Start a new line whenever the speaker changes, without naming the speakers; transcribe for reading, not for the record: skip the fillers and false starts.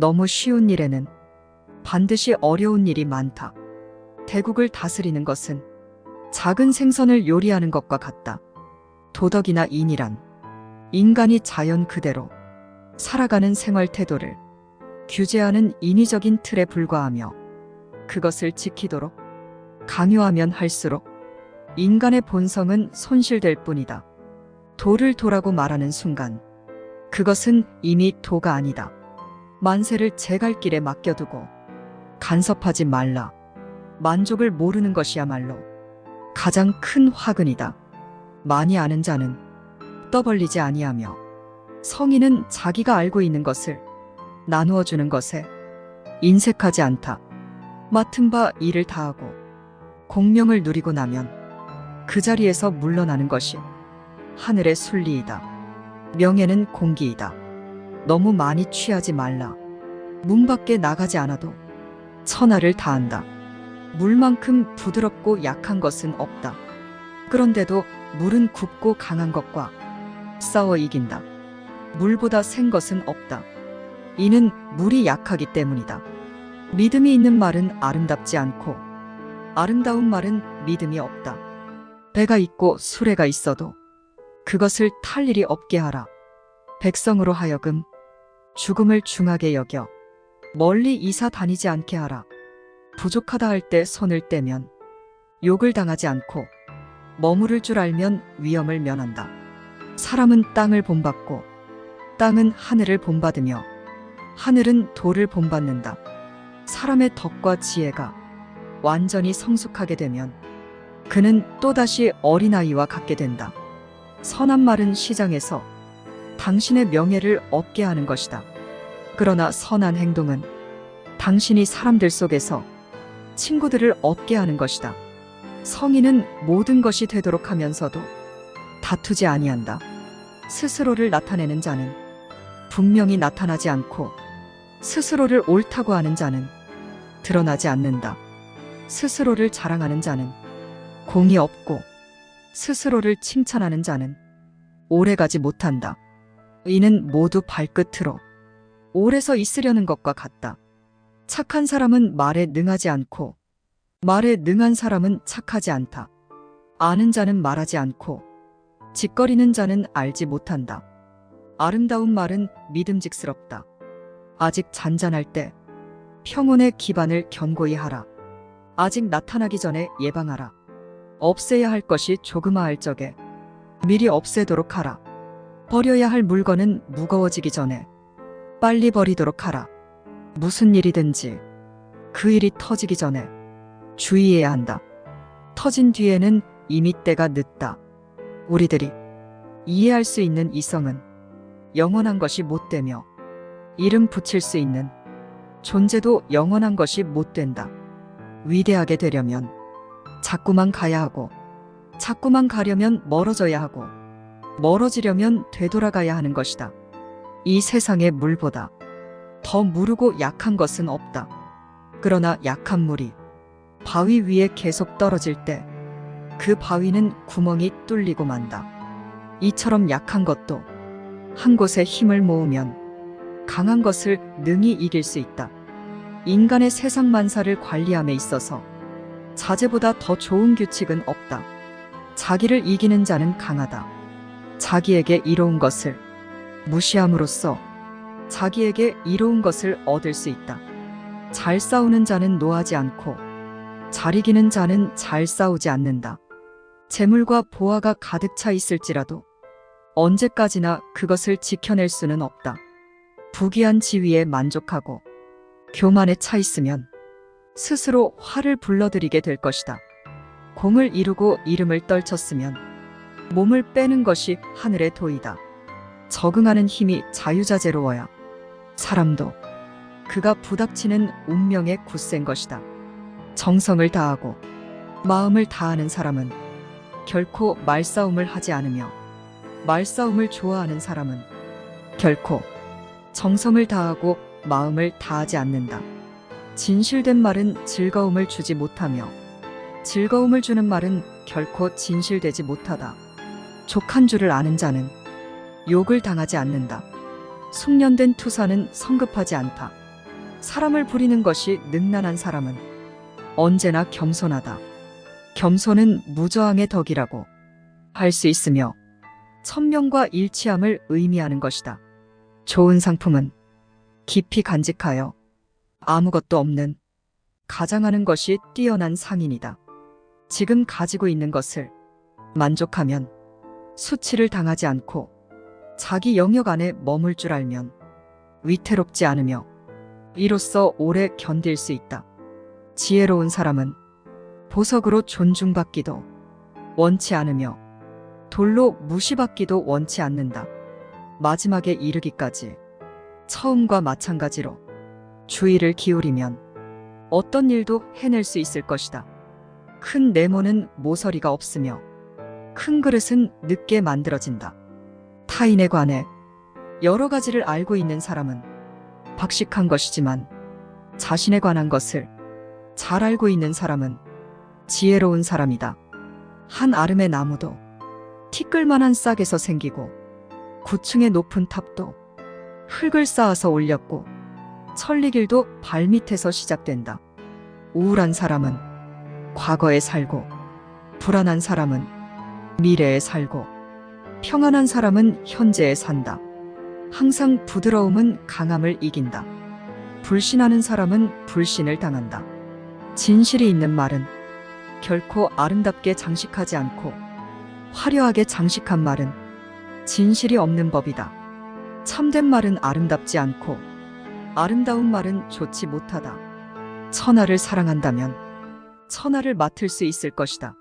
너무 쉬운 일에는 반드시 어려운 일이 많다. 대국을 다스리는 것은 작은 생선을 요리하는 것과 같다. 도덕이나 인이란 인간이 자연 그대로 살아가는 생활 태도를 규제하는 인위적인 틀에 불과하며 그것을 지키도록 강요하면 할수록 인간의 본성은 손실될 뿐이다. 도를 도라고 말하는 순간 그것은 이미 도가 아니다. 만세를 제갈길에 맡겨두고 간섭하지 말라. 만족을 모르는 것이야말로 가장 큰 화근이다. 많이 아는 자는 떠벌리지 아니하며 성인은 자기가 알고 있는 것을 나누어 주는 것에 인색하지 않다. 맡은 바 일을 다하고 공명을 누리고 나면 그 자리에서 물러나는 것이 하늘의 순리이다. 명예는 공기이다. 너무 많이 취하지 말라. 문 밖에 나가지 않아도 천하를 다한다. 물만큼 부드럽고 약한 것은 없다. 그런데도 물은 굽고 강한 것과 싸워 이긴다. 물보다 센 것은 없다. 이는 물이 약하기 때문이다. 믿음이 있는 말은 아름답지 않고 아름다운 말은 믿음이 없다. 배가 있고 수레가 있어도 그것을 탈 일이 없게 하라. 백성으로 하여금 죽음을 중하게 여겨 멀리 이사 다니지 않게 하라. 부족하다 할 때 손을 떼면 욕을 당하지 않고 머무를 줄 알면 위험을 면한다. 사람은 땅을 본받고 땅은 하늘을 본받으며 하늘은 도를 본받는다. 사람의 덕과 지혜가 완전히 성숙하게 되면 그는 또다시 어린아이와 같게 된다. 선한 말은 시장에서 당신의 명예를 얻게 하는 것이다. 그러나 선한 행동은 당신이 사람들 속에서 친구들을 얻게 하는 것이다. 성인은 모든 것이 되도록 하면서도 다투지 아니한다. 스스로를 나타내는 자는 분명히 나타나지 않고 스스로를 옳다고 하는 자는 드러나지 않는다. 스스로를 자랑하는 자는 공이 없고 스스로를 칭찬하는 자는 오래가지 못한다. 이는 모두 발끝으로 오래 서 있으려는 것과 같다. 착한 사람은 말에 능하지 않고 말에 능한 사람은 착하지 않다. 아는 자는 말하지 않고 짓거리는 자는 알지 못한다. 아름다운 말은 믿음직스럽다. 아직 잔잔할 때 평온의 기반을 견고히 하라. 아직 나타나기 전에 예방하라. 없애야 할 것이 조그마할 적에 미리 없애도록 하라. 버려야 할 물건은 무거워지기 전에 빨리 버리도록 하라. 무슨 일이든지 그 일이 터지기 전에 주의해야 한다. 터진 뒤에는 이미 때가 늦다. 우리들이 이해할 수 있는 이성은 영원한 것이 못 되며 이름 붙일 수 있는 존재도 영원한 것이 못 된다. 위대하게 되려면 자꾸만 가야 하고 자꾸만 가려면 멀어져야 하고 멀어지려면 되돌아가야 하는 것이다. 이 세상의 물보다 더 무르고 약한 것은 없다. 그러나 약한 물이 바위 위에 계속 떨어질 때 그 바위는 구멍이 뚫리고 만다. 이처럼 약한 것도 한 곳에 힘을 모으면 강한 것을 능히 이길 수 있다. 인간의 세상 만사를 관리함에 있어서 자제보다 더 좋은 규칙은 없다. 자기를 이기는 자는 강하다. 자기에게 이로운 것을 무시함으로써 자기에게 이로운 것을 얻을 수 있다. 잘 싸우는 자는 노하지 않고 잘 이기는 자는 잘 싸우지 않는다. 재물과 보화가 가득 차 있을지라도 언제까지나 그것을 지켜낼 수는 없다. 부귀한 지위에 만족하고 교만에 차 있으면 스스로 화를 불러들이게 될 것이다. 공을 이루고 이름을 떨쳤으면 몸을 빼는 것이 하늘의 도이다. 적응하는 힘이 자유자재로워야 사람도 그가 부닥치는 운명에 굳센 것이다. 정성을 다하고 마음을 다하는 사람은 결코 말싸움을 하지 않으며 말싸움을 좋아하는 사람은 결코 정성을 다하고 마음을 다하지 않는다. 진실된 말은 즐거움을 주지 못하며 즐거움을 주는 말은 결코 진실되지 못하다. 족한 줄을 아는 자는 욕을 당하지 않는다. 숙련된 투사는 성급하지 않다. 사람을 부리는 것이 능란한 사람은 언제나 겸손하다. 겸손은 무저항의 덕이라고 할 수 있으며 천명과 일치함을 의미하는 것이다. 좋은 상품은 깊이 간직하여 아무것도 없는 가장하는 것이 뛰어난 상인이다. 지금 가지고 있는 것을 만족하면 수치를 당하지 않고 자기 영역 안에 머물 줄 알면 위태롭지 않으며 이로써 오래 견딜 수 있다. 지혜로운 사람은 보석으로 존중받기도 원치 않으며 돌로 무시받기도 원치 않는다. 마지막에 이르기까지 처음과 마찬가지로 주의를 기울이면 어떤 일도 해낼 수 있을 것이다. 큰 네모는 모서리가 없으며 큰 그릇은 늦게 만들어진다. 타인에 관해 여러 가지를 알고 있는 사람은 박식한 것이지만 자신에 관한 것을 잘 알고 있는 사람은 지혜로운 사람이다. 한 아름의 나무도 티끌만한 싹에서 생기고 9층의 높은 탑도 흙을 쌓아서 올렸고 천리길도 발밑에서 시작된다. 우울한 사람은 과거에 살고 불안한 사람은 미래에 살고 평안한 사람은 현재에 산다. 항상 부드러움은 강함을 이긴다. 불신하는 사람은 불신을 당한다. 진실이 있는 말은 결코 아름답게 장식하지 않고 화려하게 장식한 말은 진실이 없는 법이다. 참된 말은 아름답지 않고 아름다운 말은 좋지 못하다. 천하를 사랑한다면 천하를 맡을 수 있을 것이다.